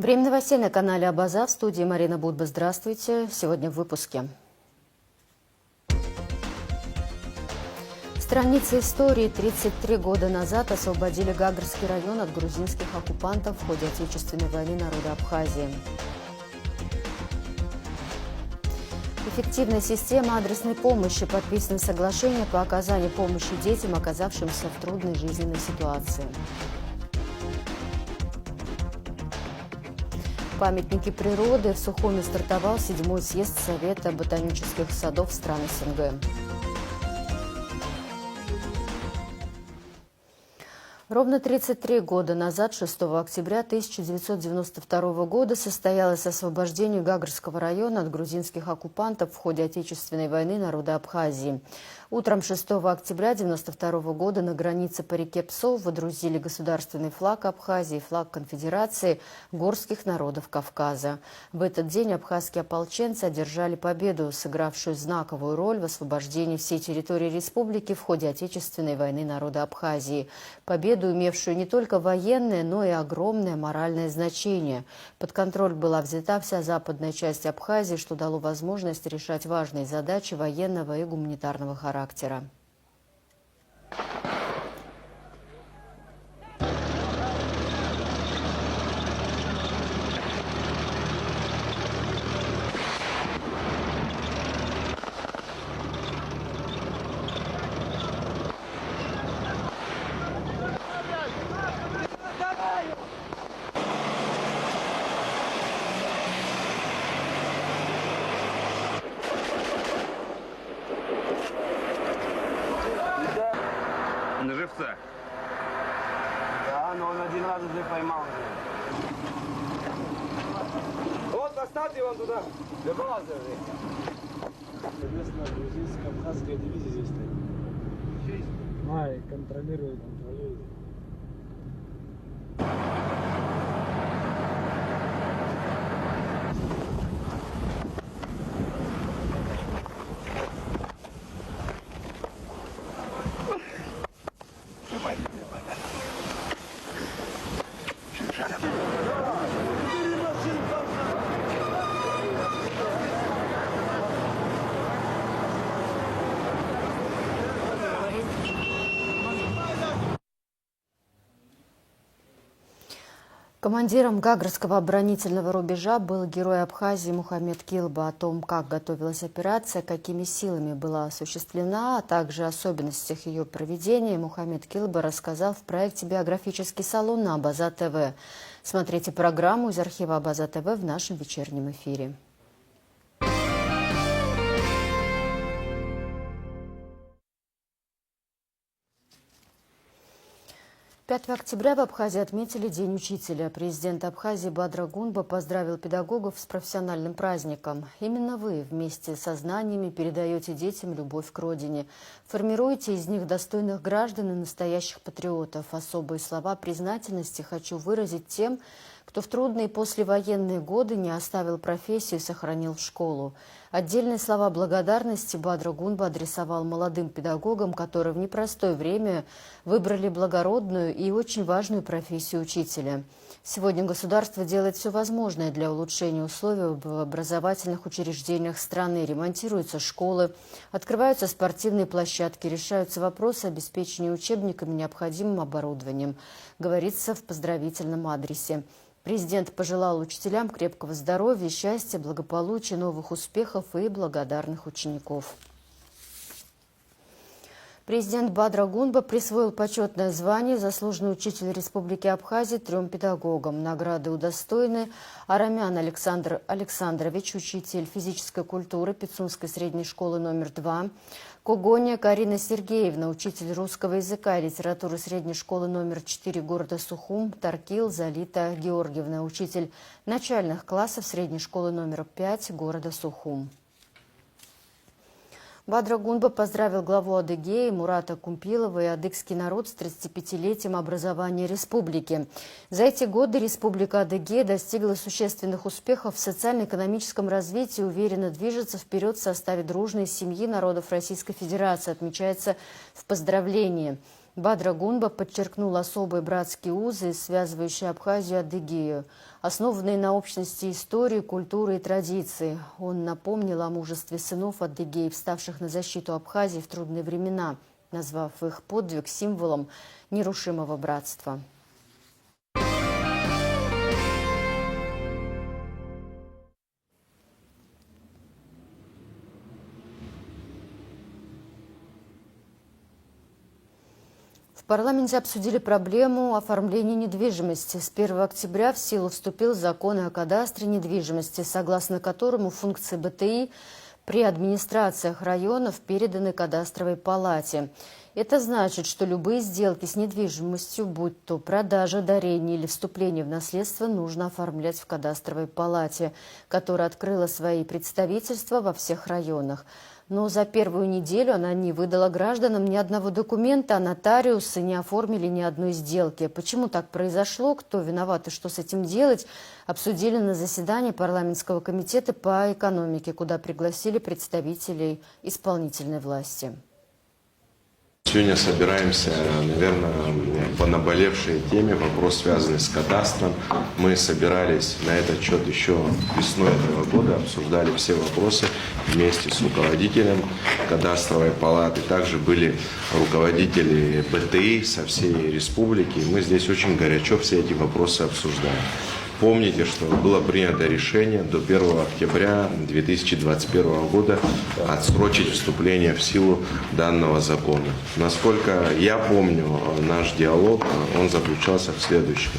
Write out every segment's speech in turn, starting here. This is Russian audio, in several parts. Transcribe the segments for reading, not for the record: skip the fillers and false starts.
Время новостей на канале Абаза. В студии Марина Будба. Здравствуйте. Сегодня в выпуске. Страницы истории. 33 года назад освободили Гагарский район от грузинских оккупантов в ходе Отечественной войны народа Абхазии. Эффективная система адресной помощи. Подписано соглашение по оказанию помощи детям, оказавшимся в трудной жизненной ситуации. Памятники природы. В Сухуми стартовал 7-й съезд Совета ботанических садов стран СНГ. Ровно 33 года назад, 6 октября 1992 года, состоялось освобождение Гагарского района от грузинских оккупантов в ходе Отечественной войны народа Абхазии. Утром 6 октября 1992 года на границе по реке Псов водрузили государственный флаг Абхазии и флаг Конфедерации горских народов Кавказа. В этот день абхазские ополченцы одержали победу, сыгравшую знаковую роль в освобождении всей территории республики в ходе Отечественной войны народа Абхазии. Победу, имевшую не только военное, но и огромное моральное значение. Под контроль была взята вся западная часть Абхазии, что дало возможность решать важные задачи военного и гуманитарного характера. На живца. Да, но он один раз уже поймал. Вот, поставьте вон туда. Для базы. Соответственно, грузинская абхазская дивизия здесь стоит. И контролирует. Командиром Гагарского оборонительного рубежа был герой Абхазии Мухаммед Килба. О том, как готовилась операция, какими силами была осуществлена, а также особенностях ее проведения, Мухаммед Килба рассказал в проекте «Биографический салон» на Абаза ТВ. Смотрите программу из архива Абаза ТВ в нашем вечернем эфире. 5 октября в Абхазии отметили День учителя. Президент Абхазии Бадра Гунба поздравил педагогов с профессиональным праздником. Именно вы вместе со знаниями передаете детям любовь к родине. Формируете из них достойных граждан и настоящих патриотов. Особые слова признательности хочу выразить тем, кто в трудные послевоенные годы не оставил профессию и сохранил школу. Отдельные слова благодарности Бадра Гунба адресовал молодым педагогам, которые в непростое время выбрали благородную и очень важную профессию учителя. Сегодня государство делает все возможное для улучшения условий в образовательных учреждениях страны. Ремонтируются школы, открываются спортивные площадки, решаются вопросы обеспечения учебниками необходимым оборудованием, говорится в поздравительном адресе. Президент пожелал учителям крепкого здоровья, счастья, благополучия, новых успехов и благодарных учеников. Президент Бадра Гунба присвоил почетное звание «Заслуженный учитель Республики Абхазия» 3 педагогам. Награды удостоены Арамян Александр Александрович, учитель физической культуры Пицунской средней школы номер 2, Когоня Карина Сергеевна, учитель русского языка и литературы средней школы номер 4 города Сухум, Таркил Залита Георгиевна, учитель начальных классов средней школы номер 5 города Сухум. Бадра Гунба поздравил главу Адыгеи Мурата Кумпилова и адыгский народ с 35-летием образования республики. За эти годы Республика Адыгея достигла существенных успехов в социально-экономическом развитии и уверенно движется вперед в составе дружной семьи народов Российской Федерации, отмечается в поздравлении. Бадрагунба подчеркнул особые братские узы, связывающие Абхазию и Адыгею, основанные на общности истории, культуры и традиций. Он напомнил о мужестве сынов адыгеев, вставших на защиту Абхазии в трудные времена, назвав их подвиг символом нерушимого братства. В парламенте обсудили проблему оформления недвижимости. С 1 октября в силу вступил закон о кадастре недвижимости, согласно которому функции БТИ при администрациях районов переданы кадастровой палате. Это значит, что любые сделки с недвижимостью, будь то продажа, дарение или вступление в наследство, нужно оформлять в кадастровой палате, которая открыла свои представительства во всех районах. Но за первую неделю она не выдала гражданам ни одного документа, а нотариусы не оформили ни одной сделки. Почему так произошло, кто виноват и что с этим делать, обсудили на заседании парламентского комитета по экономике, куда пригласили представителей исполнительной власти. Сегодня собираемся, наверное, по наболевшей теме, вопрос, связанный с кадастром. Мы собирались на этот счет еще весной этого года, обсуждали все вопросы вместе с руководителем кадастровой палаты. Также были руководители БТИ со всей республики. Мы здесь очень горячо все эти вопросы обсуждаем. Помните, что было принято решение до 1 октября 2021 года отсрочить вступление в силу данного закона. Насколько я помню, наш диалог, он заключался в следующем.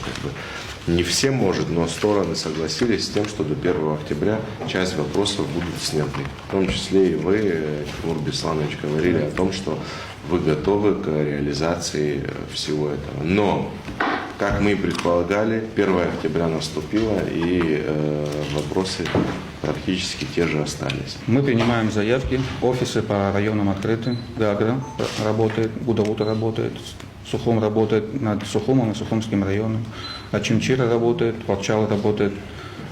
Не все, может, но стороны согласились с тем, что до 1 октября часть вопросов будут сняты. В том числе и вы, Тимур Бесланович, говорили о том, что вы готовы к реализации всего этого. Но, как мы и предполагали, 1 октября наступило, и вопросы практически те же остались. Мы принимаем заявки, офисы по районам открыты, Гагра работает, Гудаута работает, Сухум работает над Сухумом и Сухумским районом, Ачимчира работает, Палчал работает,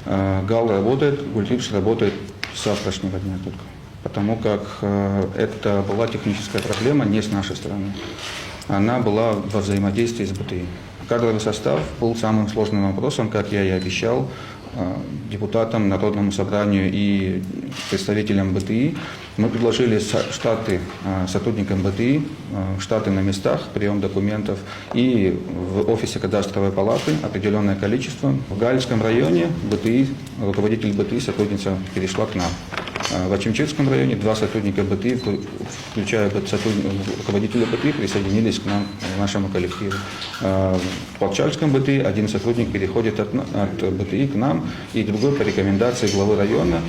Гал работает, Гультипс работает с завтрашнего дня только. Потому как это была техническая проблема не с нашей стороны. Она была во взаимодействии с БТИ. Кадровый состав был самым сложным вопросом, как я и обещал депутатам, Народному собранию и представителям БТИ. Мы предложили штаты сотрудникам БТИ, штаты на местах, прием документов, и в офисе кадастровой палаты определенное количество. В Галицком районе БТИ, руководитель БТИ, сотрудница перешла к нам. В Ачимчирском районе 2 сотрудника БТИ, включая руководителя БТИ, присоединились к нам, к нашему коллективу. В Палчальском БТИ 1 сотрудник переходит от БТИ к нам, и другой по рекомендации главы района,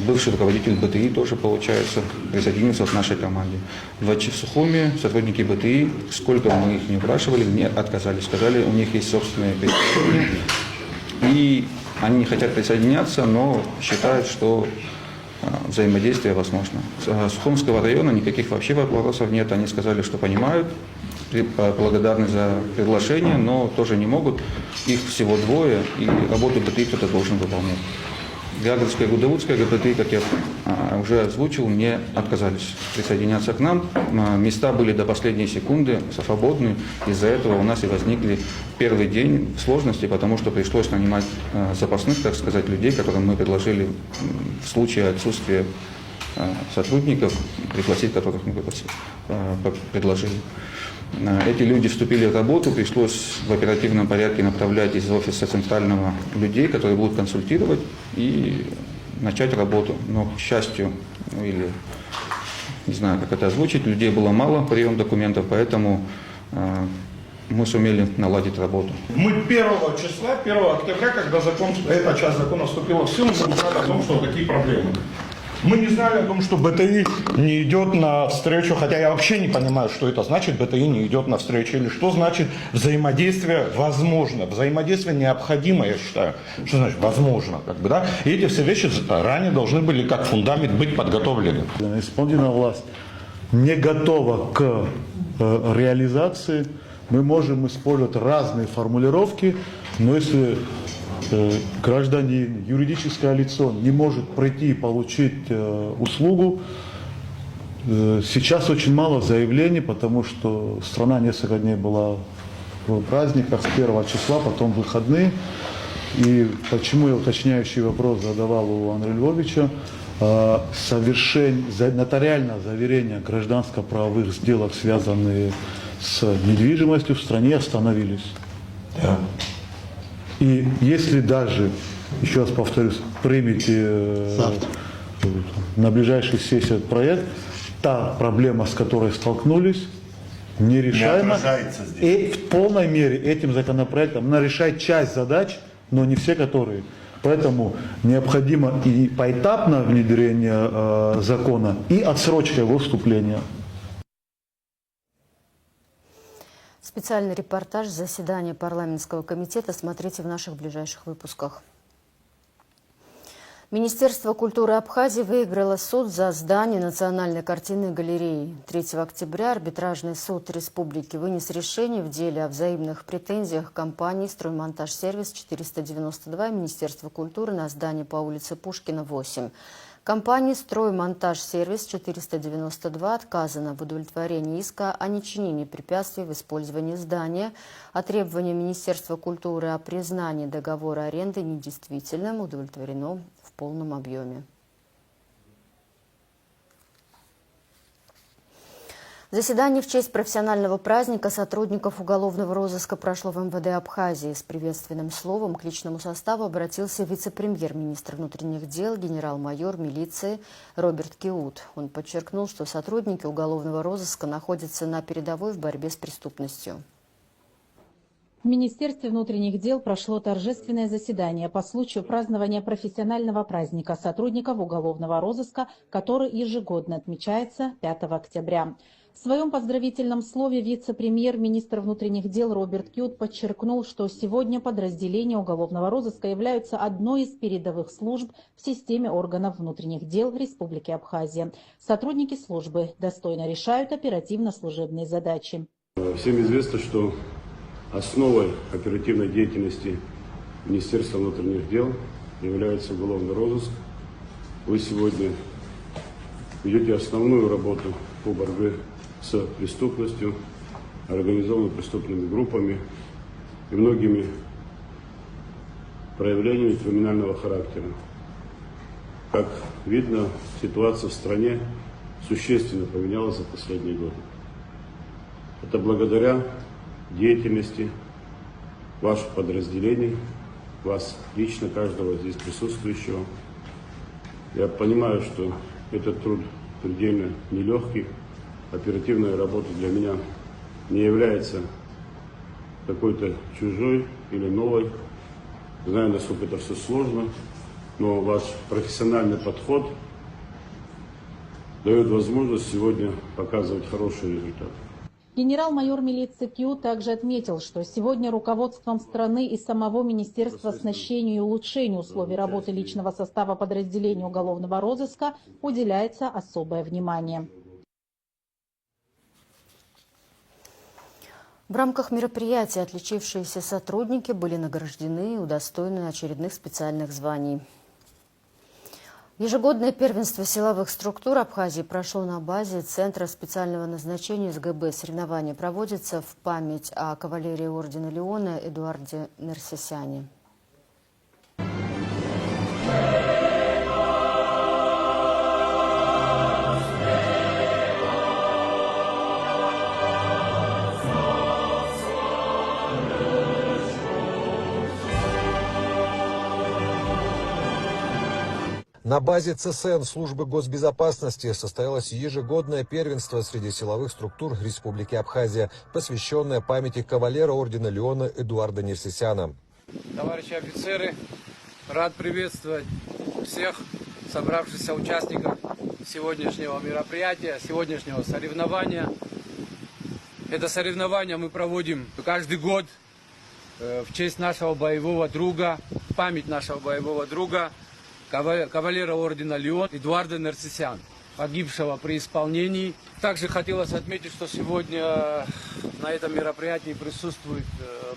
бывший руководитель БТИ тоже, получается, присоединился к нашей команде. В Сухуме сотрудники БТИ, сколько мы их не упрашивали, не отказались. Сказали, у них есть собственные представления, и они не хотят присоединяться, но считают, что взаимодействие возможно. С Сухумского района никаких вообще вопросов нет. Они сказали, что понимают, благодарны за приглашение, но тоже не могут. Их всего 2, и работу БТИ кто-то должен выполнять. Гагрская и Гудаутская ГПТИ, как я уже озвучил, не отказались присоединяться к нам. Места были до последней секунды свободны. Из-за этого у нас и возникли первый день сложности, потому что пришлось нанимать запасных, так сказать, людей, которым мы предложили в случае отсутствия сотрудников, пригласить которых мы предложили. Эти люди вступили в работу, пришлось в оперативном порядке направлять из офиса центрального людей, которые будут консультировать, и начать работу. Но, к счастью, или не знаю, как это озвучить, людей было мало, прием документов, поэтому мы сумели наладить работу. Мы 1 числа, 1 октября, когда эта часть закона вступила в силу, мы узнали о том, что такие проблемы. Мы не знали о том, что БТИ не идет навстречу, хотя я вообще не понимаю, что это значит, БТИ не идет навстречу, или что значит взаимодействие возможно, взаимодействие необходимо, я считаю. Что значит возможно, да? И эти все вещи ранее должны были как фундамент быть подготовлены. Исполнительная власть не готова к реализации. Мы можем использовать разные формулировки, но если гражданин, юридическое лицо не может пройти и получить услугу, Сейчас очень мало заявлений, потому что страна несколько дней была в праздниках с 1 числа, потом выходные. И почему я уточняющий вопрос задавал у Андрея Львовича, нотариальное заверение гражданско-правовых сделок, связанные с недвижимостью в стране, остановились. Да. И если даже, еще раз повторюсь, примете на ближайшей сессии этот проект, та проблема, с которой столкнулись, нерешаема. И в полной мере этим законопроектом она решает часть задач, но не все которые. Поэтому необходимо и поэтапное внедрение закона, и отсрочка его вступления. Специальный репортаж заседания парламентского комитета смотрите в наших ближайших выпусках. Министерство культуры Абхазии выиграло суд за здание Национальной картинной галереи. 3 октября арбитражный суд республики вынес решение в деле о взаимных претензиях компании «Строймонтаж-сервис-492» и Министерства культуры на здание по улице Пушкина, 8. Компании «Строймонтаж-сервис-492» отказано в удовлетворении иска о нечинении препятствий в использовании здания, а требование Министерства культуры о признании договора аренды недействительным удовлетворено в полном объеме. Заседание в честь профессионального праздника сотрудников уголовного розыска прошло в МВД Абхазии. С приветственным словом к личному составу обратился вице-премьер-министр внутренних дел, генерал-майор милиции Роберт Киут. Он подчеркнул, что сотрудники уголовного розыска находятся на передовой в борьбе с преступностью. В Министерстве внутренних дел прошло торжественное заседание по случаю празднования профессионального праздника сотрудников уголовного розыска, который ежегодно отмечается 5 октября. В своем поздравительном слове вице-премьер-министр внутренних дел Роберт Киут подчеркнул, что сегодня подразделения уголовного розыска являются одной из передовых служб в системе органов внутренних дел в Республике Абхазия. Сотрудники службы достойно решают оперативно-служебные задачи. Всем известно, что основой оперативной деятельности Министерства внутренних дел является уголовный розыск. Вы сегодня ведете основную работу по борьбе с преступностью, организованными преступными группами и многими проявлениями криминального характера. Как видно, ситуация в стране существенно поменялась за последние годы. Это благодаря деятельности ваших подразделений, вас лично, каждого здесь присутствующего. Я понимаю, что этот труд предельно нелегкий. Оперативная работа для меня не является какой-то чужой или новой. Знаю, насколько это все сложно, но ваш профессиональный подход дает возможность сегодня показывать хороший результат. Генерал-майор милиции Киут также отметил, что сегодня руководством страны и самого Министерства оснащению и улучшению условий работы личного состава подразделений уголовного розыска уделяется особое внимание. В рамках мероприятия отличившиеся сотрудники были награждены и удостоены очередных специальных званий. Ежегодное первенство силовых структур Абхазии прошло на базе Центра специального назначения СГБ. Соревнования проводятся в память о кавалерии ордена Леона Эдуарде Нерсесяне. На базе ЦСН службы госбезопасности состоялось ежегодное первенство среди силовых структур Республики Абхазия, посвященное памяти кавалера ордена Леона Эдуарда Нерсесяна. Товарищи офицеры, рад приветствовать всех собравшихся участников сегодняшнего мероприятия, сегодняшнего соревнования. Это соревнование мы проводим каждый год в честь нашего боевого друга, в память нашего боевого друга, кавалера ордена Леон Эдуарда Нерсесяна, погибшего при исполнении. Также хотелось отметить, что сегодня на этом мероприятии присутствует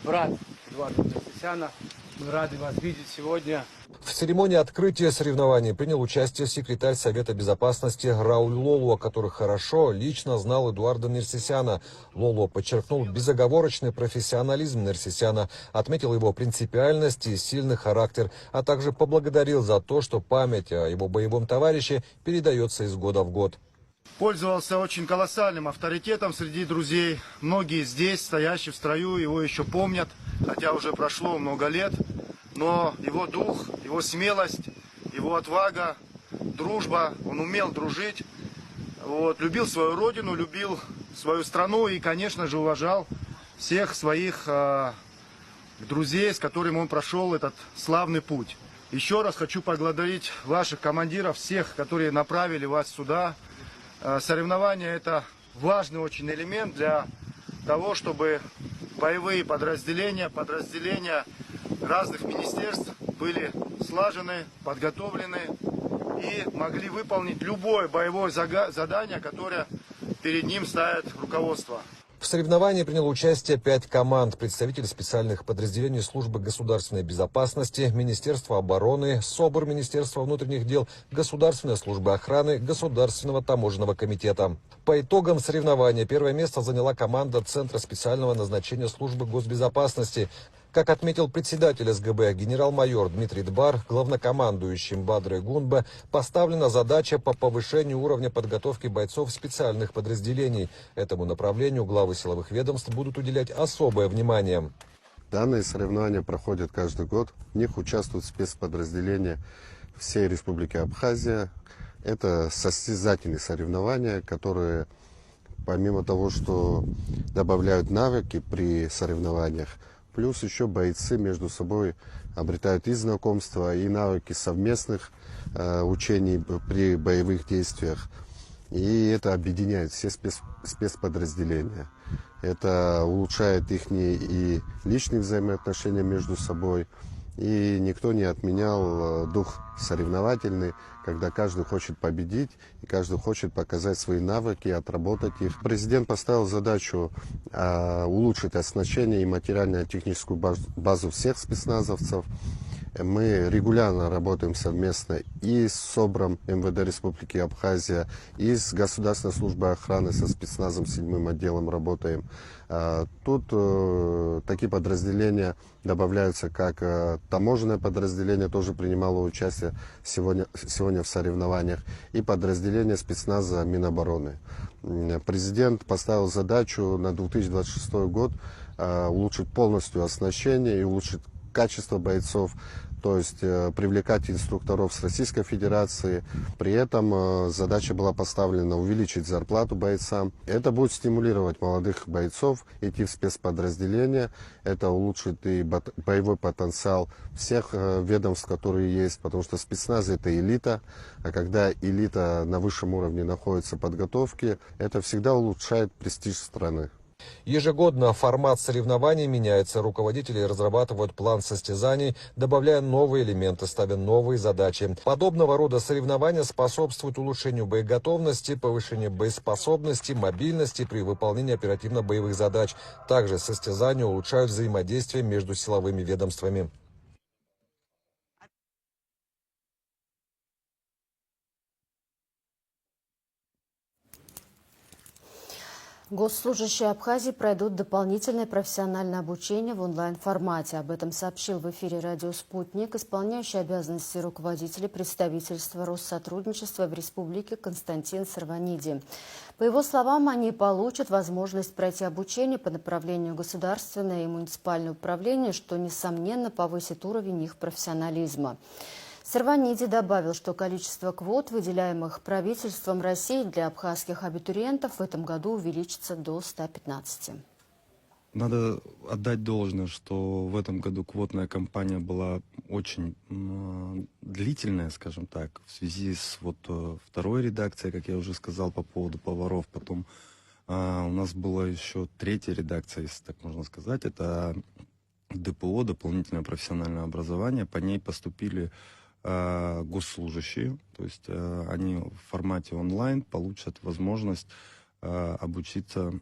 брат Эдуарда Нерсесяна. Мы рады вас видеть сегодня. В церемонии открытия соревнований принял участие секретарь Совета Безопасности Рауль Лолуа, который хорошо лично знал Эдуарда Нерсисяна. Лолуа подчеркнул безоговорочный профессионализм Нерсисяна, отметил его принципиальность и сильный характер, а также поблагодарил за то, что память о его боевом товарище передается из года в год. Пользовался очень колоссальным авторитетом среди друзей. Многие здесь, стоящие в строю, его еще помнят, хотя уже прошло много лет. Но его дух, его смелость, его отвага, дружба, он умел дружить, любил свою родину, любил свою страну и, конечно же, уважал всех своих друзей, с которыми он прошел этот славный путь. Еще раз хочу поблагодарить ваших командиров, всех, которые направили вас сюда. Соревнования – это важный очень элемент для того, чтобы боевые подразделения разных министерств были слажены, подготовлены и могли выполнить любое боевое задание, которое перед ним ставит руководство. В соревновании приняло участие 5 команд, представители специальных подразделений Службы государственной безопасности, Министерства обороны, СОБР, Министерства внутренних дел, Государственной службы охраны, Государственного таможенного комитета. По итогам соревнования первое место заняла команда Центра специального назначения Службы госбезопасности. Как отметил председатель СГБ генерал-майор Дмитрий Дбар, главнокомандующим Бадрой Гунбе поставлена задача по повышению уровня подготовки бойцов специальных подразделений. Этому направлению главы силовых ведомств будут уделять особое внимание. Данные соревнования проходят каждый год. В них участвуют спецподразделения всей Республики Абхазия. Это состязательные соревнования, которые, помимо того, что добавляют навыки при соревнованиях, плюс еще бойцы между собой обретают и знакомства, и навыки совместных учений при боевых действиях. И это объединяет все спецподразделения. Это улучшает их и личные взаимоотношения между собой. И никто не отменял дух соревновательный, когда каждый хочет победить, и каждый хочет показать свои навыки, отработать их. Президент поставил задачу улучшить оснащение и материально-техническую базу всех спецназовцев. Мы регулярно работаем совместно и с СОБРом МВД Республики Абхазия, и с Государственной службой охраны, со спецназом 7-м отделом работаем. Тут такие подразделения добавляются, как таможенное подразделение тоже принимало участие сегодня в соревнованиях, и подразделение спецназа Минобороны. Президент поставил задачу на 2026 год улучшить полностью оснащение и улучшить качество бойцов, то есть привлекать инструкторов с Российской Федерации. При этом задача была поставлена увеличить зарплату бойцам. Это будет стимулировать молодых бойцов идти в спецподразделения. Это улучшит и боевой потенциал всех ведомств, которые есть, потому что спецназ — это элита. А когда элита на высшем уровне находится в подготовке, это всегда улучшает престиж страны. Ежегодно формат соревнований меняется. Руководители разрабатывают план состязаний, добавляя новые элементы, ставя новые задачи. Подобного рода соревнования способствуют улучшению боеготовности, повышению боеспособности, мобильности при выполнении оперативно-боевых задач. Также состязания улучшают взаимодействие между силовыми ведомствами. Госслужащие Абхазии пройдут дополнительное профессиональное обучение в онлайн-формате. Об этом сообщил в эфире радио «Спутник» исполняющий обязанности руководителя представительства Россотрудничества в республике Константин Сарваниди. По его словам, они получат возможность пройти обучение по направлению государственное и муниципальное управление, что, несомненно, повысит уровень их профессионализма. Сарваниди добавил, что количество квот, выделяемых правительством России для абхазских абитуриентов, в этом году увеличится до 115. Надо отдать должное, что в этом году квотная кампания была очень длительная, скажем так, в связи с второй редакцией, как я уже сказал, по поводу поваров. Потом у нас была еще третья редакция, если так можно сказать, это ДПО, дополнительное профессиональное образование. По ней поступили госслужащие, то есть они в формате онлайн получат возможность обучиться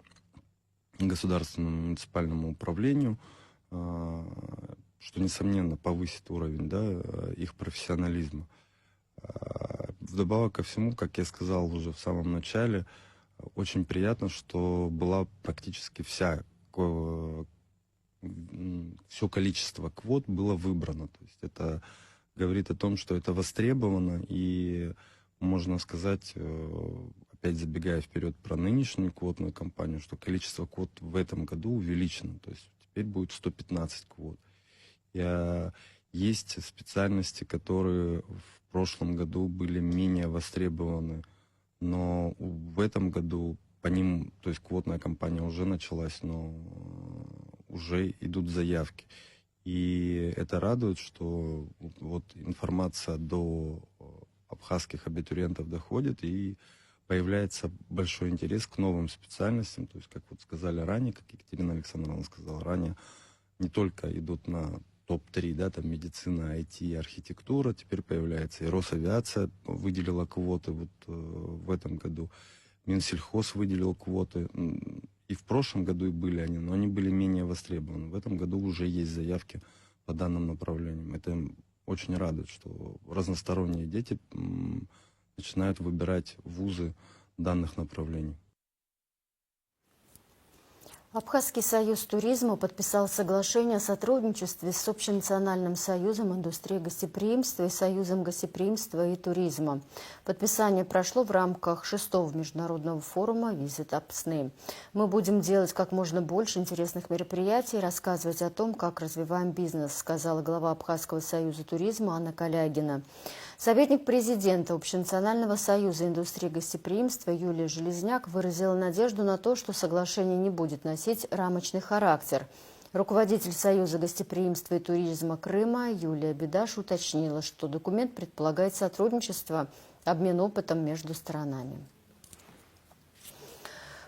государственному муниципальному управлению что, несомненно, повысит уровень, да, их профессионализма. Вдобавок ко всему, как я сказал уже в самом начале, очень приятно, что была практически все количество квот было выбрано. То есть это говорит о том, что это востребовано, и можно сказать, опять забегая вперед про нынешнюю квотную кампанию, что количество квот в этом году увеличено. То есть теперь будет 115 квот. Есть специальности, которые в прошлом году были менее востребованы, но в этом году по ним, то есть квотная кампания уже началась, но уже идут заявки. И это радует, что вот информация до абхазских абитуриентов доходит, и появляется большой интерес к новым специальностям. То есть, как вот сказали ранее, как Екатерина Александровна сказала ранее, не только идут на топ-3, да, там медицина, IT, архитектура, теперь появляется и Росавиация выделила квоты вот в этом году, Минсельхоз выделил квоты, и в прошлом году и были они, но они были менее востребованы. В этом году уже есть заявки по данным направлениям. Это очень радует, что разносторонние дети начинают выбирать вузы данных направлений. Абхазский союз туризма подписал соглашение о сотрудничестве с Общенациональным союзом индустрии гостеприимства и Союзом гостеприимства и туризма. Подписание прошло в рамках 6-го международного форума «Визит Апсны». Мы будем делать как можно больше интересных мероприятий и рассказывать о том, как развиваем бизнес, сказала глава Абхазского союза туризма Анна Калягина. Советник президента Общенационального союза индустрии гостеприимства Юлия Железняк выразила надежду на то, что соглашение не будет носить рамочный характер. Руководитель Союза гостеприимства и туризма Крыма Юлия Бедаш уточнила, что документ предполагает сотрудничество, обмен опытом между сторонами.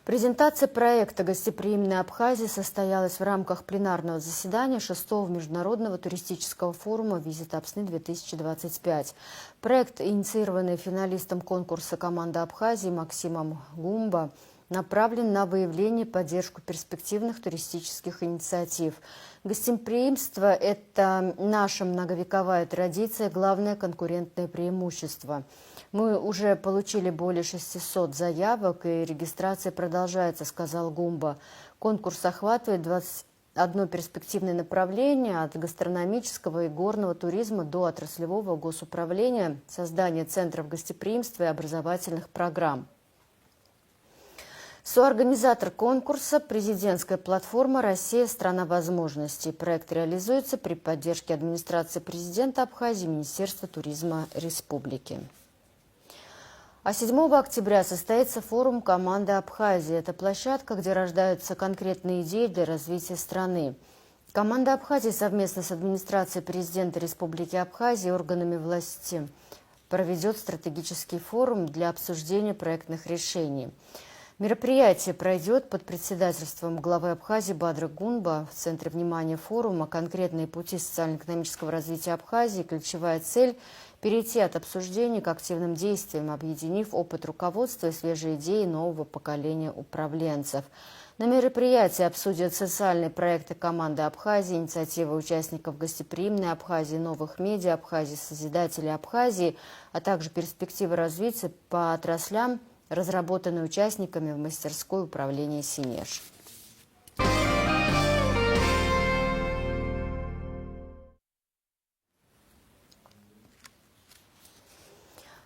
Презентация проекта «Гостеприимная Абхазия» состоялась в рамках пленарного заседания 6-го международного туристического форума «Визит Апсны-2025». Проект, инициированный финалистом конкурса «Команда Абхазии» Максимом Гумба, направлен на выявление и поддержку перспективных туристических инициатив. Гостеприимство – это наша многовековая традиция, главное конкурентное преимущество. Мы уже получили более 600 заявок, и регистрация продолжается, сказал Гумба. Конкурс охватывает 21 перспективное направление от гастрономического и горного туризма до отраслевого госуправления, создания центров гостеприимства и образовательных программ. Соорганизатор конкурса – президентская платформа «Россия. Страна возможностей». Проект реализуется при поддержке администрации президента Абхазии и Министерства туризма республики. А 7 октября состоится форум «Команда Абхазии». Это площадка, где рождаются конкретные идеи для развития страны. Команда Абхазии совместно с администрацией президента Республики Абхазия и органами власти проведет стратегический форум для обсуждения проектных решений. Мероприятие пройдет под председательством главы Абхазии Бадра Гунба. В центре внимания форума конкретные пути социально-экономического развития Абхазии, ключевая цель – перейти от обсуждений к активным действиям, объединив опыт руководства и свежие идеи нового поколения управленцев. На мероприятии обсудят социальные проекты команды Абхазии, инициативы участников гостеприимной Абхазии, новых медиа Абхазии, созидателей Абхазии, а также перспективы развития по отраслям, разработанные участниками в мастерской управления «Синеж».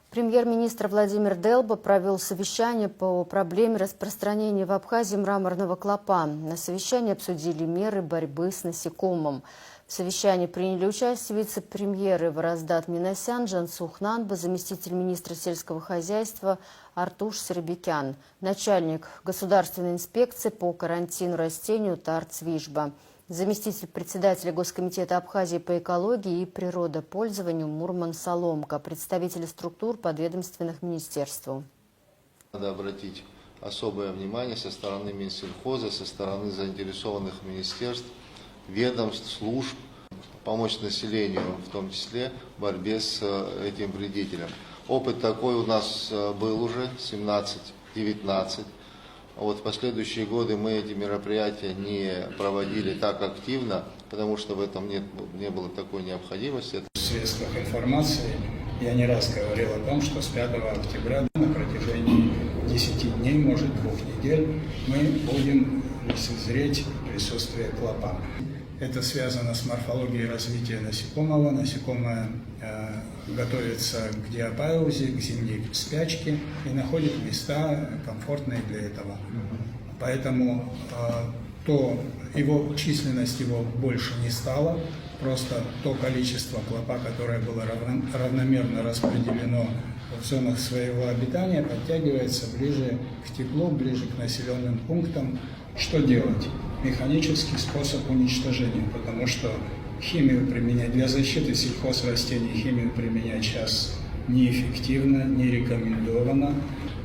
Премьер-министр Владимир Делба провел совещание по проблеме распространения в Абхазии мраморного клопа. На совещании обсудили меры борьбы с насекомым. В совещании приняли участие вице-премьеры Вараздат Минасян, Жансух Нанба, заместитель министра сельского хозяйства Артуш Серебекян, начальник государственной инспекции по карантину растений Тарц Вишба, заместитель председателя Госкомитета Абхазии по экологии и природопользованию Мурман Соломка, представители структур подведомственных министерству. Надо обратить особое внимание со стороны Минсельхоза, со стороны заинтересованных министерств, ведомств, служб, помочь населению, в том числе в борьбе с этим вредителем. Опыт такой у нас был уже, 17-19. Вот в последующие годы мы эти мероприятия не проводили так активно, потому что в этом не было такой необходимости. В средствах информации я не раз говорил о том, что с 5 октября на протяжении 10 дней, может 2 недель, мы будем лицезреть присутствие клопа. Это связано с морфологией развития насекомого. Насекомое готовится к диапаузе, к зимней спячке и находит места комфортные для этого. Поэтому численность его больше не стала, просто то количество клопа, которое было равномерно распределено в зонах своего обитания, подтягивается ближе к теплу, ближе к населенным пунктам. Что делать? Механический способ уничтожения, потому что химию применять для защиты сельхозрастений, химию применять сейчас неэффективно, не рекомендовано.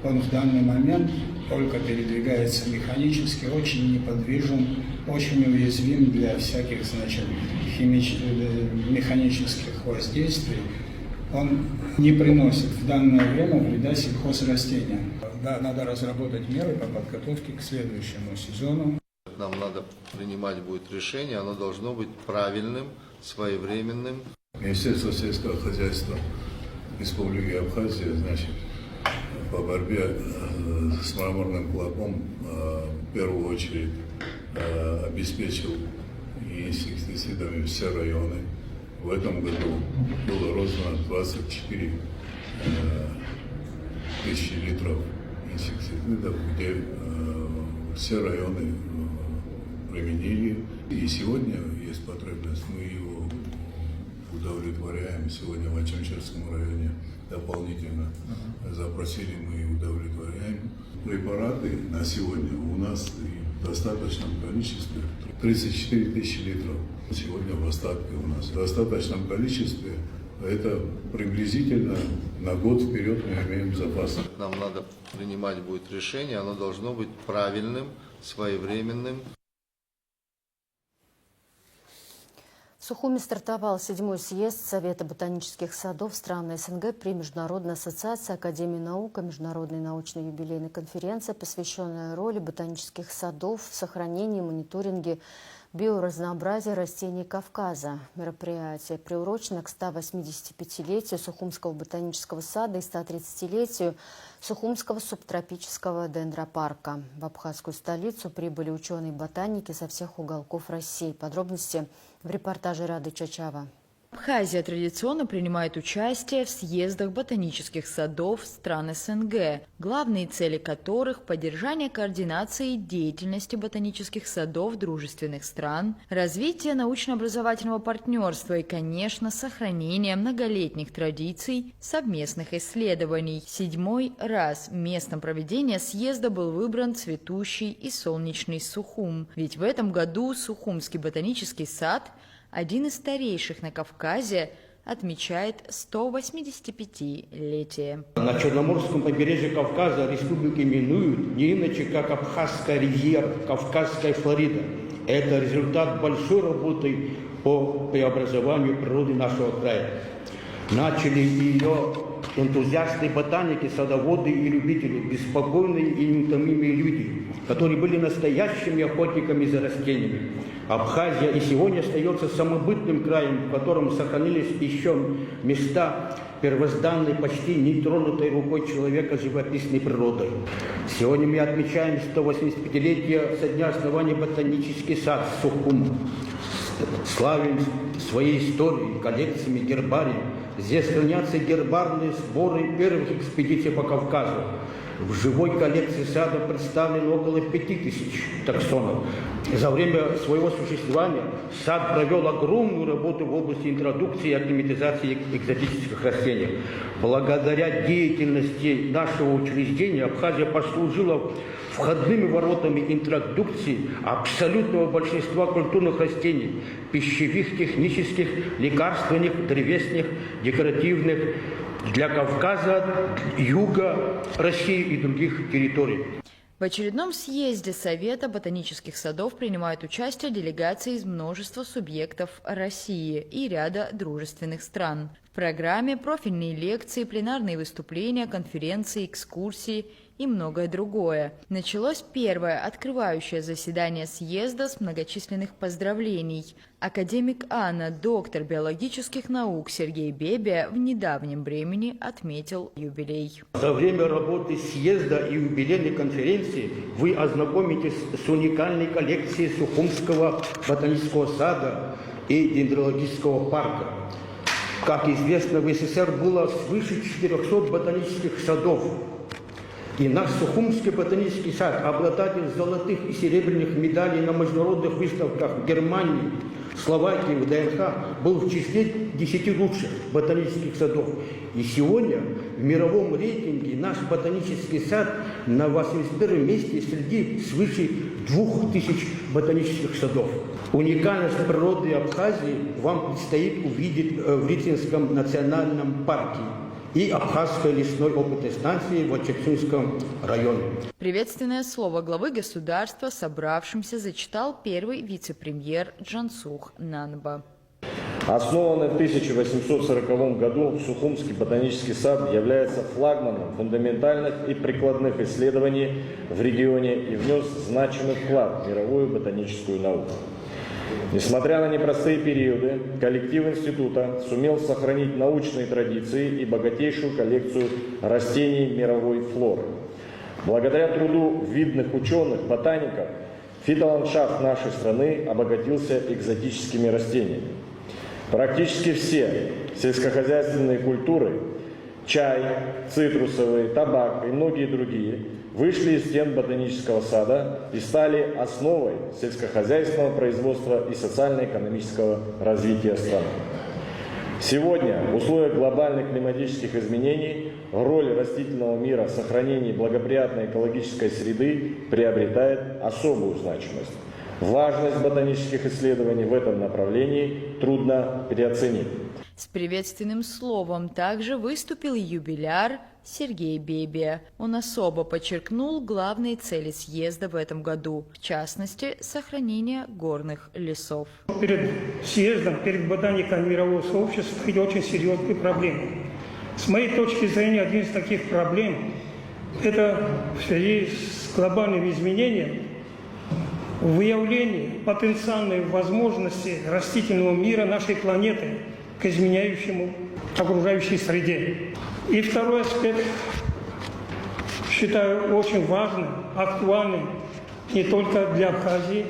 Он в данный момент только передвигается механически, очень неподвижен, очень уязвим для всяких, механических воздействий. Он не приносит в данное время вреда сельхозрастениям. Да, надо разработать меры по подготовке к следующему сезону. Нам надо принимать будет решение, оно должно быть правильным, своевременным. Министерство сельского хозяйства Республики Абхазия, по борьбе с мраморным клопом в первую очередь обеспечил инсектицидами все районы. В этом году было роздано 24 тысячи литров инсектицидов, где все районы применили. И сегодня есть потребность, мы его удовлетворяем. Сегодня в Ачимчирском районе дополнительно запросили, мы и удовлетворяем. Препараты на сегодня у нас в достаточном количестве 34 тысячи литров. Сегодня в остатке у нас в достаточном количестве. Это приблизительно на год вперед мы имеем запас. Нам надо принимать будет решение, оно должно быть правильным, своевременным. В Сухуми стартовал 7-й съезд Совета ботанических садов стран СНГ при Международной ассоциации Академии наук, Международной научной юбилейной конференции, посвященная роли ботанических садов в сохранении и мониторинге биоразнообразия растений Кавказа. Мероприятие приурочено к 185-летию Сухумского ботанического сада и 130-летию Сухумского субтропического дендропарка. В абхазскую столицу прибыли ученые-ботаники со всех уголков России. Подробности в репортаже Рады Чачава. Абхазия традиционно принимает участие в съездах ботанических садов стран СНГ, главные цели которых – поддержание координации деятельности ботанических садов дружественных стран, развитие научно-образовательного партнерства и, конечно, сохранение многолетних традиций совместных исследований. 7-й раз местом проведения съезда был выбран цветущий и солнечный Сухум, ведь в этом году Сухумский ботанический сад – один из старейших на Кавказе, отмечает 185-летие. На Черноморском побережье Кавказа республики именуют не иначе, как Абхазская ривьера, Кавказская Флорида. Это результат большой работы по преобразованию природы нашего края. Начали ее энтузиасты, ботаники, садоводы и любители, беспокойные и неутомимые люди, которые были настоящими охотниками за растениями. Абхазия и сегодня остается самобытным краем, в котором сохранились еще места первозданной, почти нетронутой рукой человека живописной природой. Сегодня мы отмечаем 185-летие со дня основания ботанический сад Сухум. Славим своей историей, коллекциями, гербарием. Здесь хранятся гербарные сборы первых экспедиций по Кавказу. В живой коллекции сада представлено около 5000 таксонов. За время своего существования сад провел огромную работу в области интродукции и акклиматизации экзотических растений. Благодаря деятельности нашего учреждения Абхазия послужила входными воротами интродукции абсолютного большинства культурных растений, пищевых, технических, лекарственных, древесных, декоративных, для Кавказа, юга России и других территорий. В очередном съезде Совета ботанических садов принимают участие делегации из множества субъектов России и ряда дружественных стран. В программе профильные лекции, пленарные выступления, конференции, экскурсии и многое другое. Началось первое открывающее заседание съезда с многочисленных поздравлений. Академик Анна, доктор биологических наук Сергей Бебия в недавнем времени отметил юбилей. За время работы съезда и юбилейной конференции вы ознакомитесь с уникальной коллекцией Сухумского ботанического сада и дендрологического парка. Как известно, в СССР было свыше 400 ботанических садов. И наш Сухумский ботанический сад, обладатель золотых и серебряных медалей на международных выставках в Германии, Словакии, в ДНХ, был в числе 10 лучших ботанических садов. И сегодня в мировом рейтинге наш ботанический сад на 81-м месте среди свыше 2000 ботанических садов. Уникальность природы Абхазии вам предстоит увидеть в Ритинском национальном парке и Абхазской лесной опытной станции в Ачаксинском районе. Приветственное слово главы государства собравшимся зачитал первый вице-премьер Джансух Нанба. Основанный в 1840 году Сухумский ботанический сад является флагманом фундаментальных и прикладных исследований в регионе и внес значимый вклад в мировую ботаническую науку. Несмотря на непростые периоды, коллектив института сумел сохранить научные традиции и богатейшую коллекцию растений мировой флоры. Благодаря труду видных ученых-ботаников фитоландшафт нашей страны обогатился экзотическими растениями. Практически все сельскохозяйственные культуры – чай, цитрусовый, табак и многие другие – вышли из стен ботанического сада и стали основой сельскохозяйственного производства и социально-экономического развития страны. Сегодня в условиях глобальных климатических изменений роль растительного мира в сохранении благоприятной экологической среды приобретает особую значимость. Важность ботанических исследований в этом направлении трудно переоценить. С приветственным словом также выступил юбиляр Сергей Бебия. Он особо подчеркнул главные цели съезда в этом году, в частности, сохранение горных лесов. Перед съездом, перед ботаниками мирового сообщества стоит очень серьезные проблемы. С моей точки зрения, один из таких проблем – это в связи с глобальными изменениями выявление потенциальной возможности растительного мира нашей планеты к изменяющему окружающей среде. И второй аспект, считаю очень важным, актуальным не только для Абхазии,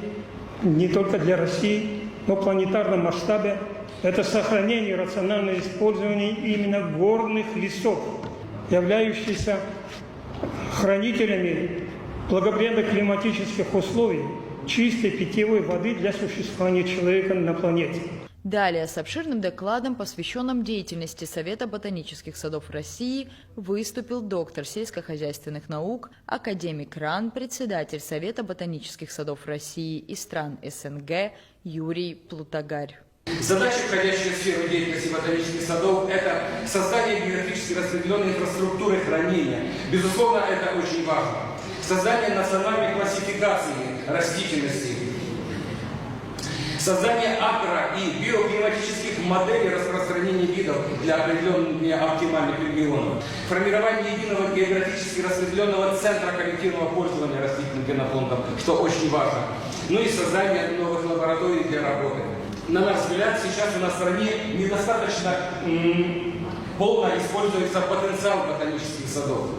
не только для России, но в планетарном масштабе – это сохранение и рациональное использование именно горных лесов, являющихся хранителями благоприятных климатических условий, чистой питьевой воды для существования человека на планете. Далее с обширным докладом, посвященным деятельности Совета ботанических садов России, выступил доктор сельскохозяйственных наук, академик РАН, председатель Совета ботанических садов России и стран СНГ Юрий Плутагарь. Задача, входящая в сферу деятельности ботанических садов, это создание географически распределенной инфраструктуры хранения. Безусловно, это очень важно. Создание национальной классификации растительности. Создание агро- и биоклиматических моделей распространения видов для определения оптимальных регионов. Формирование единого географически распределенного центра коллективного пользования растительным генофондом, что очень важно. Ну и создание новых лабораторий для работы. На наш взгляд, сейчас у нас в стране недостаточно полно используется потенциал ботанических садов.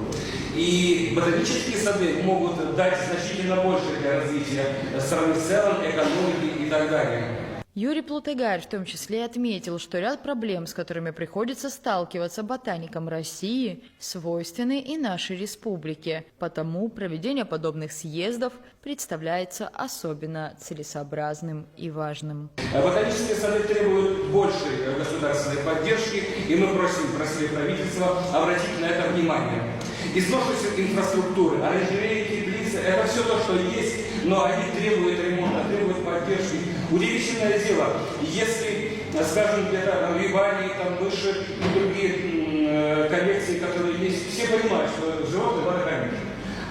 И ботанические сады могут дать значительно больше для развития страны в целом, экономики и так далее. Юрий Плутагарь в том числе отметил, что ряд проблем, с которыми приходится сталкиваться ботаникам России, свойственны и нашей республике. Потому проведение подобных съездов представляется особенно целесообразным и важным. Ботанические сады требуют большей государственной поддержки, и мы просили правительство обратить на это внимание. Изношенность инфраструктуры, оранжереи, теплицы – это все то, что есть, но они требуют ремонта, требуют поддержки. Удивительное дело, если, скажем, где-то там виварии, там мыши и другие коллекции, которые есть, все понимают, что животные надо кормить.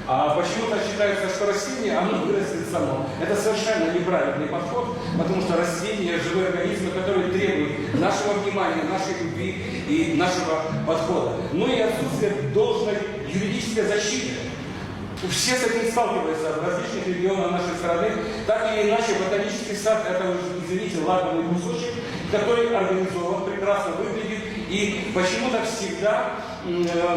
А почему-то считается, что растение, оно вырастет само. Это совершенно неправильный подход, потому что растения – живые организмы, которые требуют нашего внимания, нашей любви и нашего подхода. Ну и отсутствие должной юридической защиты. Все с этим сталкиваются в различных регионах нашей страны. Так или иначе, ботанический сад – это, извините, ладный кусочек, который организован, прекрасно выглядит. И почему-то всегда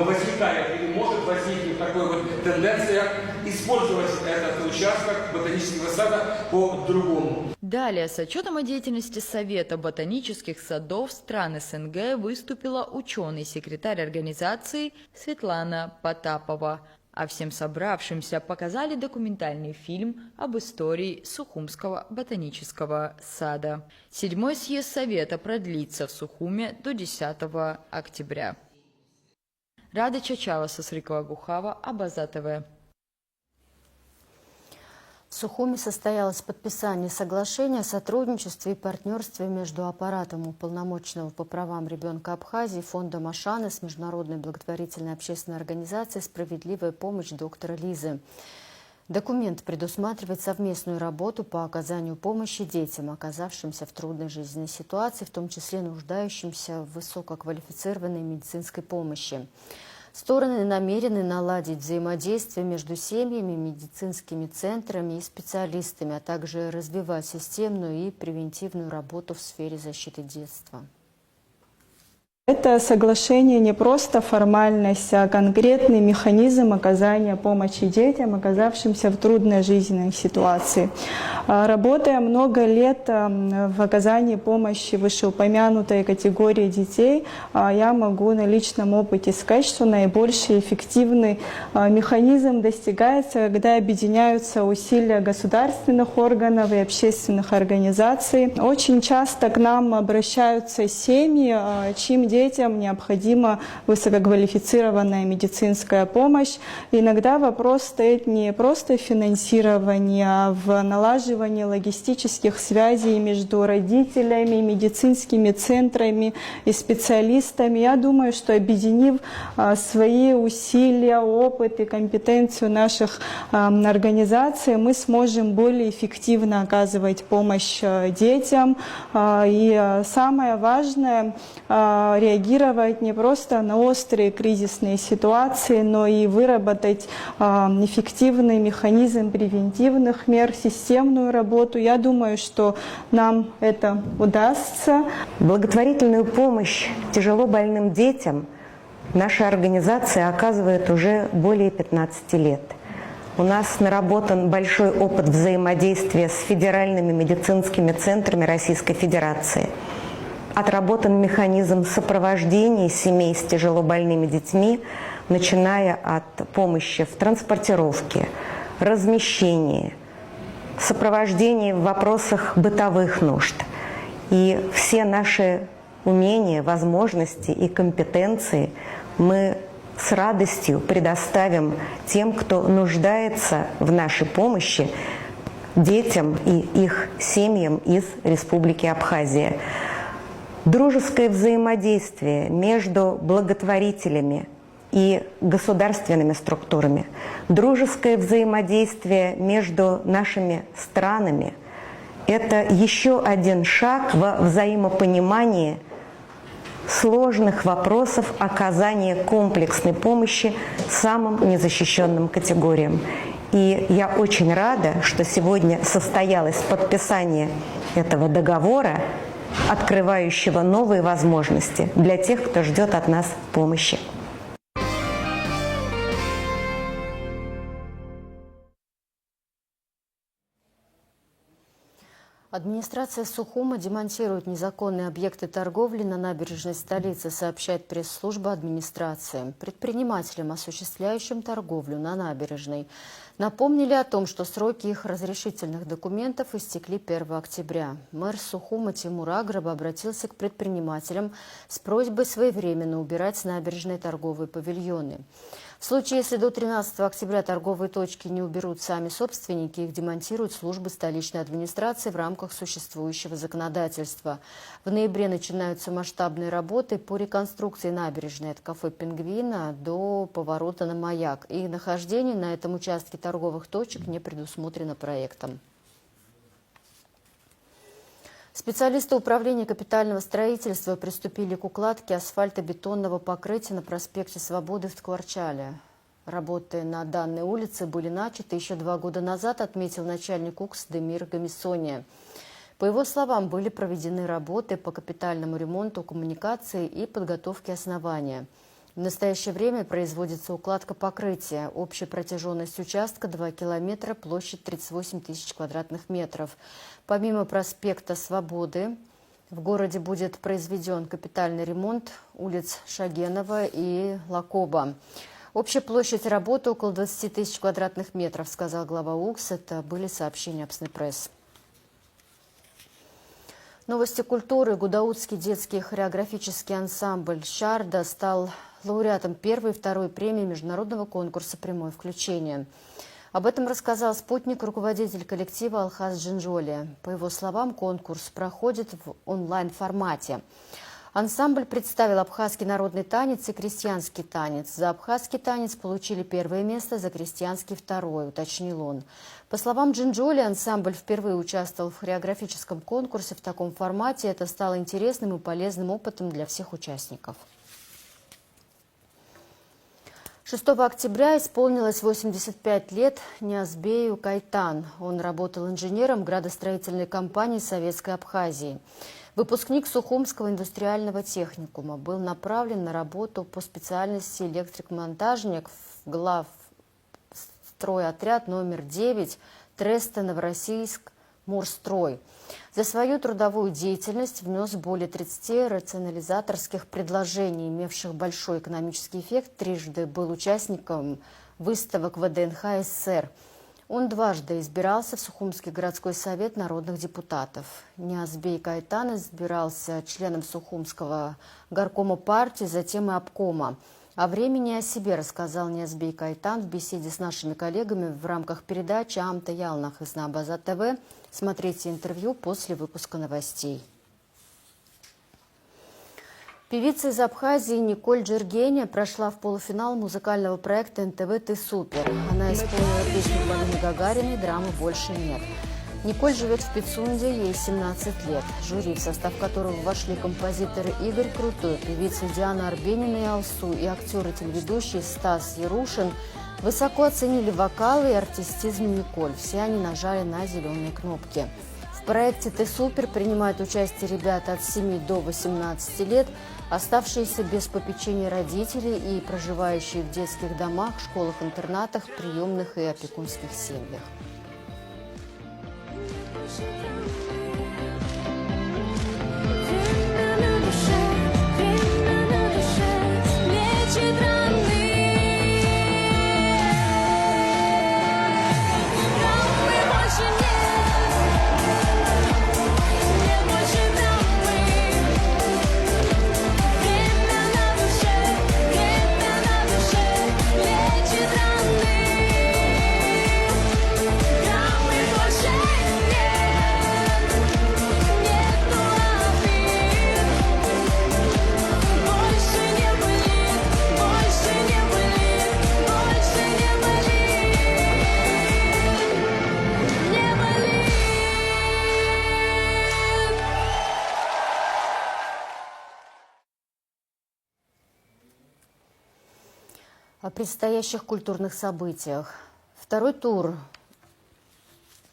возникает или может возникнуть такая вот тенденция использовать этот участок ботанического сада по-другому. Далее с отчетом о деятельности Совета ботанических садов стран СНГ выступила ученый-секретарь организации Светлана Потапова. А всем собравшимся показали документальный фильм об истории Сухумского ботанического сада. 7-й съезд Совета продлится в Сухуме до 10 октября. Рада Чачава, Сосрикова Гухава, Абаза ТВ. В Сухуме состоялось подписание соглашения о сотрудничестве и партнерстве между аппаратом уполномоченного по правам ребенка Абхазии, фондом Ашаны с международной благотворительной общественной организацией «Справедливая помощь» доктора Лизы. Документ предусматривает совместную работу по оказанию помощи детям, оказавшимся в трудной жизненной ситуации, в том числе нуждающимся в высококвалифицированной медицинской помощи. Стороны намерены наладить взаимодействие между семьями, медицинскими центрами и специалистами, а также развивать системную и превентивную работу в сфере защиты детства. Это соглашение не просто формальность, а конкретный механизм оказания помощи детям, оказавшимся в трудной жизненной ситуации. Работая много лет в оказании помощи вышеупомянутой категории детей, я могу на личном опыте сказать, что наибольший эффективный механизм достигается, когда объединяются усилия государственных органов и общественных организаций. Очень часто к нам обращаются семьи, чьим детям необходима высококвалифицированная медицинская помощь. Иногда вопрос стоит не просто в финансировании, а в налаживании логистических связей между родителями, медицинскими центрами и специалистами. Я думаю, что объединив свои усилия, опыт и компетенцию наших организаций, мы сможем более эффективно оказывать помощь детям. И самое важное – реагировать не просто на острые кризисные ситуации, но и выработать эффективный механизм превентивных мер, системную работу. Я думаю, что нам это удастся. Благотворительную помощь тяжело больным детям наша организация оказывает уже более 15 лет. У нас наработан большой опыт взаимодействия с федеральными медицинскими центрами Российской Федерации. Отработан механизм сопровождения семей с тяжело больными детьми, начиная от помощи в транспортировке, размещении, сопровождении в вопросах бытовых нужд. И все наши умения, возможности и компетенции мы с радостью предоставим тем, кто нуждается в нашей помощи, детям и их семьям из Республики Абхазия. Дружеское взаимодействие между благотворителями и государственными структурами, дружеское взаимодействие между нашими странами – это еще один шаг во взаимопонимании сложных вопросов оказания комплексной помощи самым незащищенным категориям. И я очень рада, что сегодня состоялось подписание этого договора, открывающего новые возможности для тех, кто ждет от нас помощи. Администрация Сухума демонтирует незаконные объекты торговли на набережной столицы, сообщает пресс-служба администрации. Предпринимателям, осуществляющим торговлю на набережной, напомнили о том, что сроки их разрешительных документов истекли 1 октября. Мэр Сухума Тимур Аграб обратился к предпринимателям с просьбой своевременно убирать с набережной торговые павильоны. В случае, если до 13 октября торговые точки не уберут сами собственники, их демонтируют службы столичной администрации в рамках существующего законодательства. В ноябре начинаются масштабные работы по реконструкции набережной от кафе «Пингвина» до поворота на Маяк. И нахождение на этом участке торговых точек не предусмотрено проектом. Специалисты управления капитального строительства приступили к укладке асфальтобетонного покрытия на проспекте Свободы в Ткварчале. Работы на данной улице были начаты еще 2 года назад, отметил начальник УКС Демир Гамисония. По его словам, были проведены работы по капитальному ремонту коммуникаций и подготовке основания. В настоящее время производится укладка покрытия. Общая протяженность участка 2 километра, площадь 38 тысяч квадратных метров. Помимо проспекта Свободы, в городе будет произведен капитальный ремонт улиц Шагенова и Лакоба. Общая площадь работы около 20 тысяч квадратных метров, сказал глава УКС. Это были сообщения Апснепресс. Новости культуры. Гудаутский детский хореографический ансамбль «Шарда» стал лауреатом 1-й и 2-й премии международного конкурса «Прямое включение». Об этом рассказал спутник, руководитель коллектива Алхаз Джинжоли. По его словам, конкурс проходит в онлайн-формате. Ансамбль представил абхазский народный танец и крестьянский танец. За абхазский танец получили 1-е место, за крестьянский – 2-е, уточнил он. По словам Джинжоли, ансамбль впервые участвовал в хореографическом конкурсе в таком формате. Это стало интересным и полезным опытом для всех участников. 6 октября исполнилось 85 лет Ниязбею Кайтан. Он работал инженером градостроительной компании Советской Абхазии. Выпускник Сухумского индустриального техникума, был направлен на работу по специальности электрик-монтажник в главстройотряд номер 9 Треста Новороссийск Морстрой. За свою трудовую деятельность внес более 30 рационализаторских предложений, имевших большой экономический эффект. Трижды был участником выставок ВДНХ СССР. Он дважды избирался в Сухумский городской совет народных депутатов. Ниязбей Кайтан избирался членом Сухумского горкома партии, затем и обкома. О времени и о себе рассказал Ниязбей Кайтан в беседе с нашими коллегами в рамках передачи «Амта Ялнах» из Набаза ТВ. Смотрите интервью после выпуска новостей. Певица из Абхазии Николь Джергеня прошла в полуфинал музыкального проекта НТВ «Ты супер». Она исполнила песню Полины Гагариной «Драмы больше нет». Николь живет в Пицунде, ей 17 лет. Жюри, в состав которого вошли композиторы Игорь Крутой, певицы Диана Арбенина и Алсу и актер и телеведущий Стас Ярушин, высоко оценили вокал и артистизм Николь. Все они нажали на зеленые кнопки. В проекте «Ты супер» принимают участие ребята от 7 до 18 лет, оставшиеся без попечения родителей и проживающие в детских домах, школах-интернатах, приемных и опекунских семьях. О предстоящих культурных событиях. Второй тур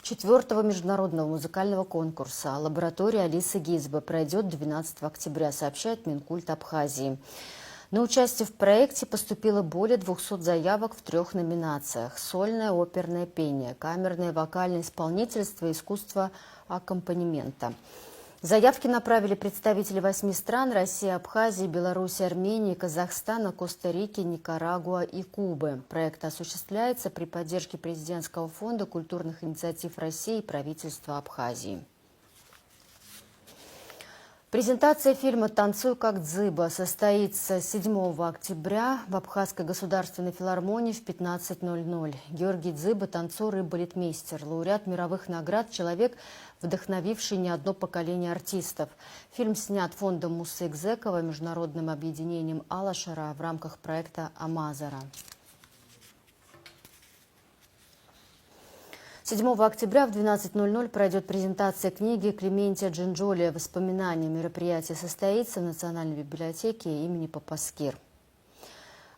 4-го международного музыкального конкурса «Лаборатория Алисы Гизбе» пройдет 12 октября, сообщает Минкульт Абхазии. На участие в проекте поступило более 200 заявок в 3 номинациях: сольное оперное пение, камерное вокальное исполнительство и искусство аккомпанемента. Заявки направили представители 8 стран – России, Абхазии, Беларуси, Армении, Казахстана, Коста-Рики, Никарагуа и Кубы. Проект осуществляется при поддержке Президентского фонда культурных инициатив России и правительства Абхазии. Презентация фильма «Танцуй как дзыба» состоится 7 октября в Абхазской государственной филармонии в 15:00. Георгий Дзыба – танцор и балетмейстер, лауреат мировых наград, человек, вдохновивший не одно поколение артистов. Фильм снят фондом Мусы Экзекова, международным объединением Алашара в рамках проекта «Амазара». 7 октября в 12:00 пройдет презентация книги Клементия Джинджоли «Воспоминания». Мероприятие состоится в Национальной библиотеке имени Папаскир.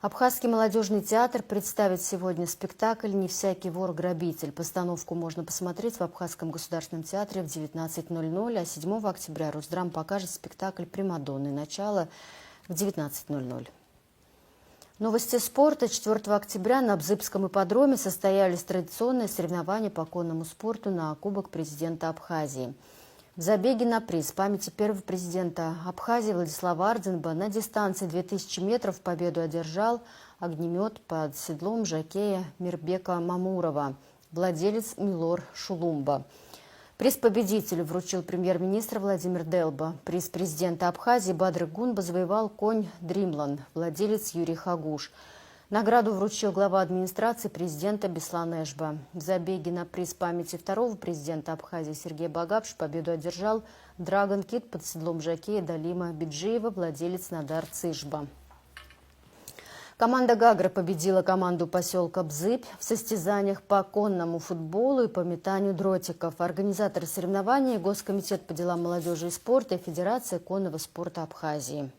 Абхазский молодежный театр представит сегодня спектакль «Не всякий вор-грабитель». Постановку можно посмотреть в Абхазском государственном театре в 19:00, а 7 октября Русдрам покажет спектакль «Примадонны. Начало» в 19:00. Новости спорта. 4 октября на Бзыбском ипподроме состоялись традиционные соревнования по конному спорту на Кубок президента Абхазии. В забеге на приз памяти первого президента Абхазии Владислава Ардзинба на дистанции 2000 метров победу одержал огнемет под седлом жокея Мирбека Мамурова, владелец Милор Шулумба. Приз победителю вручил премьер-министр Владимир Делба. Приз президента Абхазии Бадры Гунба завоевал конь Дримлан, владелец Юрий Хагуш. Награду вручил глава администрации президента Беслан Эшба. В забеге на приз памяти второго президента Абхазии Сергея Багапш победу одержал Драгон Кит под седлом жокея Далима Биджиева, владелец Надар Цишба. Команда Гагры победила команду поселка Бзыбь в состязаниях по конному футболу и по метанию дротиков. Организаторы соревнований – Госкомитет по делам молодежи и спорта и Федерация конного спорта Абхазии.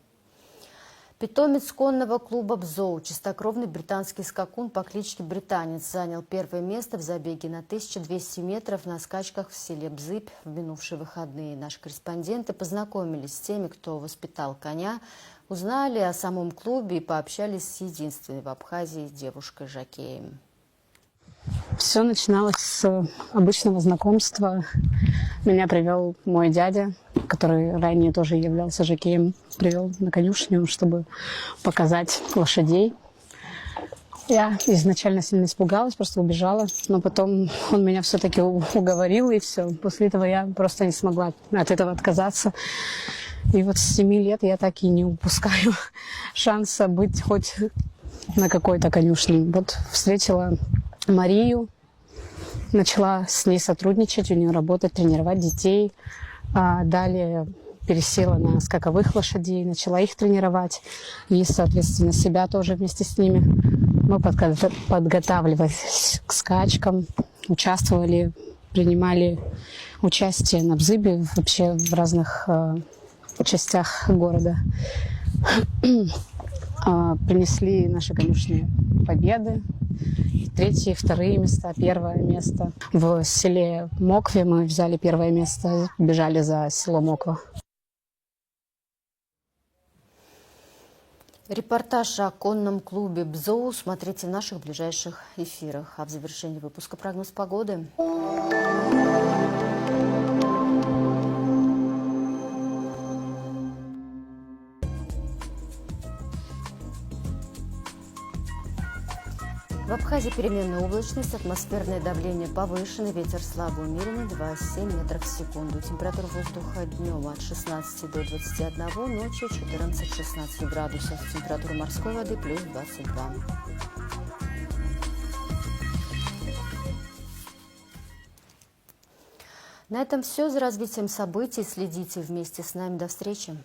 Питомец конного клуба «Бзоу», чистокровный британский скакун по кличке Британец, занял первое место в забеге на 1200 метров на скачках в селе Бзыбь в минувшие выходные. Наши корреспонденты познакомились с теми, кто воспитал коня, узнали о самом клубе и пообщались с единственной в Абхазии девушкой-жокеем. Все начиналось с обычного знакомства. Меня привел мой дядя, который ранее тоже являлся жокеем, привел на конюшню, чтобы показать лошадей. Я изначально сильно испугалась, просто убежала, но потом он меня все-таки уговорил, и все. После этого я просто не смогла от этого отказаться. И вот с 7 лет я так и не упускаю шанса быть хоть на какой-то конюшне. Вот встретила Марию, начала с ней сотрудничать, у нее работать, тренировать детей. А далее пересела на скаковых лошадей, начала их тренировать. И, соответственно, себя тоже вместе с ними. Мы подготавливались к скачкам, участвовали, принимали участие на Бзыбе, вообще в разных частях города. Принесли наши конюшни победы. 3-е, 2-е места, 1-е место. В селе Мокве мы взяли 1-е место, бежали за село Моква. Репортаж о конном клубе «Бзоу» смотрите в наших ближайших эфирах. А в завершении выпуска прогноз погоды. В Абхазии переменная облачность, атмосферное давление повышено, ветер слабый умеренный 2,7 метров в секунду. Температура воздуха днем от 16 до 21, ночью 14-16 градусов. Температура морской воды плюс 22. На этом все. За развитием событий следите вместе с нами. До встречи.